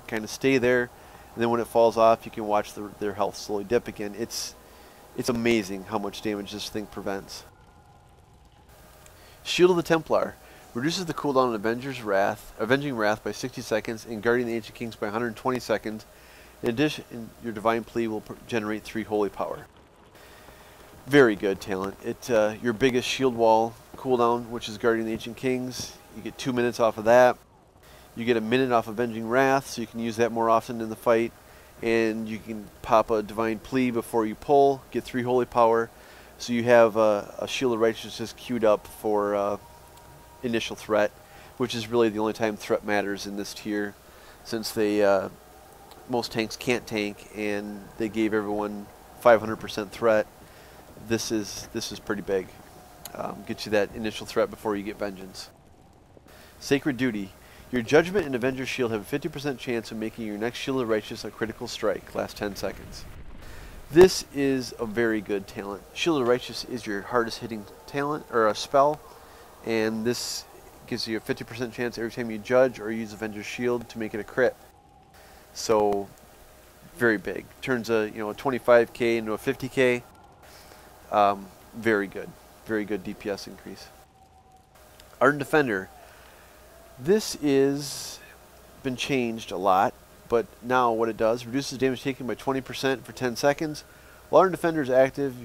kind of stay there, and then when it falls off, you can watch their health slowly dip again. It's amazing how much damage this thing prevents. Shield of the Templar. Reduces the cooldown on Avenging Wrath by 60 seconds and Guardian the Ancient Kings by 120 seconds. In addition, your Divine Plea will generate 3 holy power. Very good talent. It your biggest shield wall cooldown, which is Guardian the Ancient Kings. You get 2 minutes off of that. You get a minute off Avenging Wrath, so you can use that more often in the fight. And you can pop a Divine Plea before you pull, get 3 holy power. So you have a Shield of Righteousness queued up for initial threat, which is really the only time threat matters in this tier, since they most tanks can't tank, and they gave everyone 500% threat. This is pretty big. Get you that initial threat before you get Vengeance. Sacred Duty. Your Judgment and Avenger's Shield have a 50% chance of making your next Shield of Righteous a critical strike. Last 10 seconds. This is a very good talent. Shield of Righteous is your hardest hitting talent, or a spell, and this gives you a 50% chance every time you judge or use Avenger's Shield to make it a crit. So, very big. Turns a 25k into a 50k. Very good. Very good DPS increase. Ardent Defender. This is been changed a lot, but now what it does, reduces damage taken by 20% for 10 seconds. While Ardent Defender is active,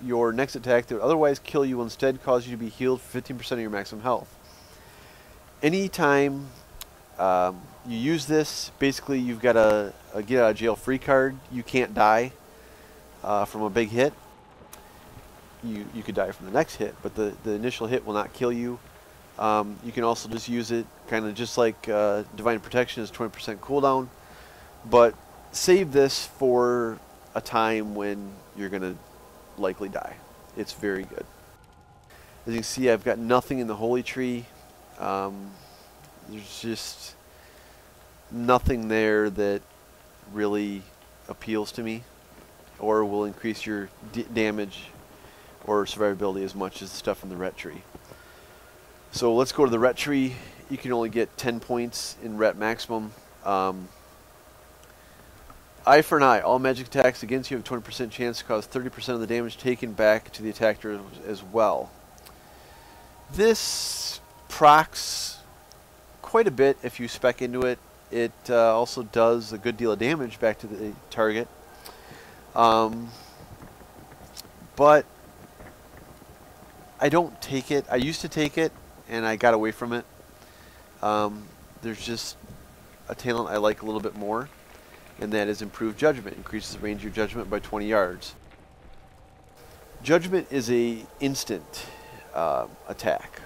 your next attack that would otherwise kill you will instead cause you to be healed for 15% of your maximum health. Anytime you use this, basically you've got a get out of jail free card. You can't die from a big hit. You could die from the next hit, but the initial hit will not kill you. You can also just use it kind of just like Divine Protection is 20% cooldown, but save this for a time when you're going to likely die. It's very good. As you can see, I've got nothing in the Holy Tree. There's just nothing there that really appeals to me or will increase your damage or survivability as much as the stuff in the Ret Tree. So let's go to the Ret Tree. You can only get 10 points in Ret maximum. Eye for an eye. All magic attacks against you have a 20% chance to cause 30% of the damage taken back to the attacker as well. This procs quite a bit if you spec into it. It also does a good deal of damage back to the target. But I don't take it. I used to take it, and I got away from it. There's just a talent I like a little bit more, and that is Improved Judgment. Increases the range of your judgment by 20 yards. Judgment is a instant attack.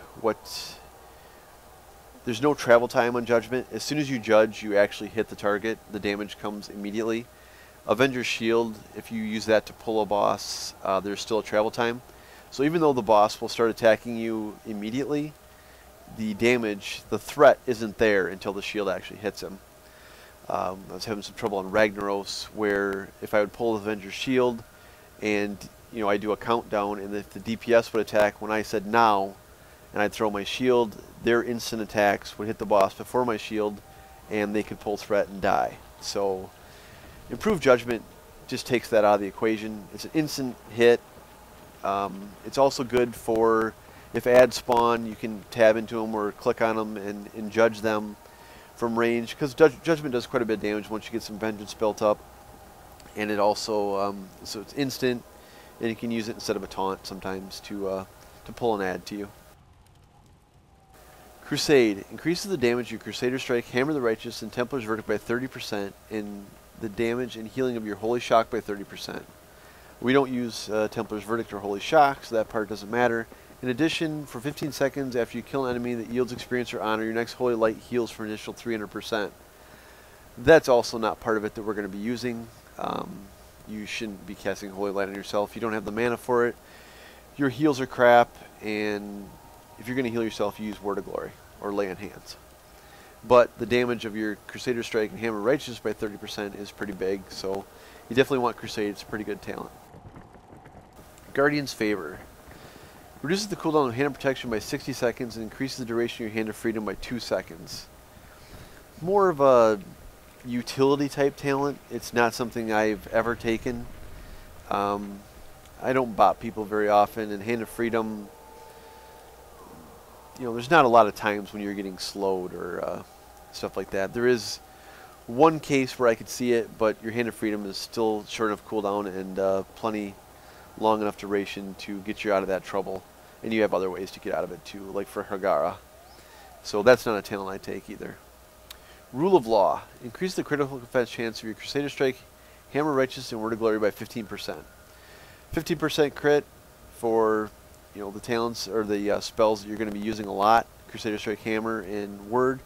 There's no travel time on Judgment. As soon as you judge, you actually hit the target. The damage comes immediately. Avenger's Shield, if you use that to pull a boss, there's still a travel time. So even though the boss will start attacking you immediately, the damage, the threat isn't there until the shield actually hits him. I was having some trouble on Ragnaros, where if I would pull the Avenger's Shield and I do a countdown, and if the DPS would attack when I said now, and I'd throw my shield, their instant attacks would hit the boss before my shield, and they could pull threat and die. So Improved Judgment just takes that out of the equation. It's an instant hit. It's also good for if ads spawn, you can tab into them or click on them and judge them from range, because Judgment does quite a bit of damage once you get some Vengeance built up. And it also, so it's instant, and you can use it instead of a taunt sometimes to pull an ad to you. Crusade. Increases the damage of your Crusader Strike, Hammer of the Righteous, and Templar's Verdict by 30%, and the damage and healing of your Holy Shock by 30%. We don't use Templar's Verdict or Holy Shock, so that part doesn't matter. In addition, for 15 seconds after you kill an enemy that yields experience or honor, your next Holy Light heals for an additional 300%. That's also not part of it that we're going to be using. You shouldn't be casting Holy Light on yourself. You don't have the mana for it. Your heals are crap, and if you're going to heal yourself, you use Word of Glory or Lay on Hands. But the damage of your Crusader Strike and Hammer of Righteousness by 30% is pretty big, so you definitely want Crusade. It's a pretty good talent. Guardian's Favor. Reduces the cooldown of Hand of Protection by 60 seconds and increases the duration of your Hand of Freedom by 2 seconds. More of a utility type talent. It's not something I've ever taken. I don't bot people very often, and Hand of Freedom, there's not a lot of times when you're getting slowed or stuff like that. There is one case where I could see it, but your Hand of Freedom is still short enough cooldown and plenty long enough duration to get you out of that trouble. And you have other ways to get out of it too, like for Hagara. So that's not a talent I take either. Rule of Law. Increase the critical defense chance of your Crusader Strike, Hammer Righteous, and Word of Glory by 15%. 15% crit for the talents or the spells that you're going to be using a lot. Crusader Strike, Hammer, and Word.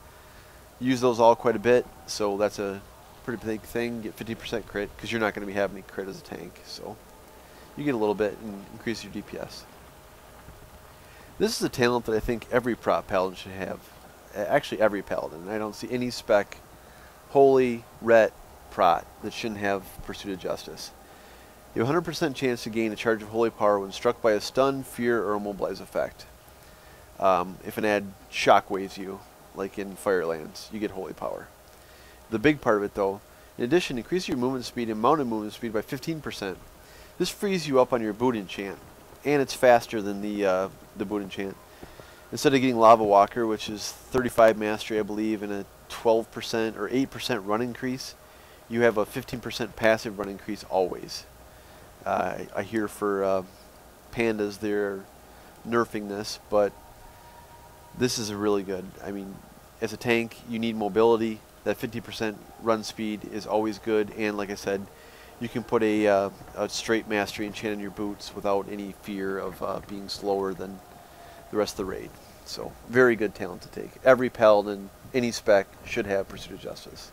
Use those all quite a bit, so that's a pretty big thing. Get 50% crit because you're not going to be having any crit as a tank. So you get a little bit and increase your DPS. This is a talent that I think every Prot paladin should have. Actually, every paladin. I don't see any spec, holy, ret, Prot that shouldn't have Pursuit of Justice. You have a 100% chance to gain a charge of holy power when struck by a stun, fear, or immobilize effect. If an ad shockwaves you, like in Firelands, you get holy power. The big part of it, though, in addition, increase your movement speed and mounted movement speed by 15%. This frees you up on your boot enchant, and it's faster than the boot enchant. Instead of getting Lava Walker, which is 35 mastery, I believe, and a 12% or 8% run increase, you have a 15% passive run increase always. I hear for pandas they're nerfing this, but this is really good. I mean, as a tank, you need mobility. That 50% run speed is always good, and like I said, you can put a straight mastery enchant in your boots without any fear of being slower than the rest of the raid. So, very good talent to take. Every paladin, any spec, should have Pursuit of Justice.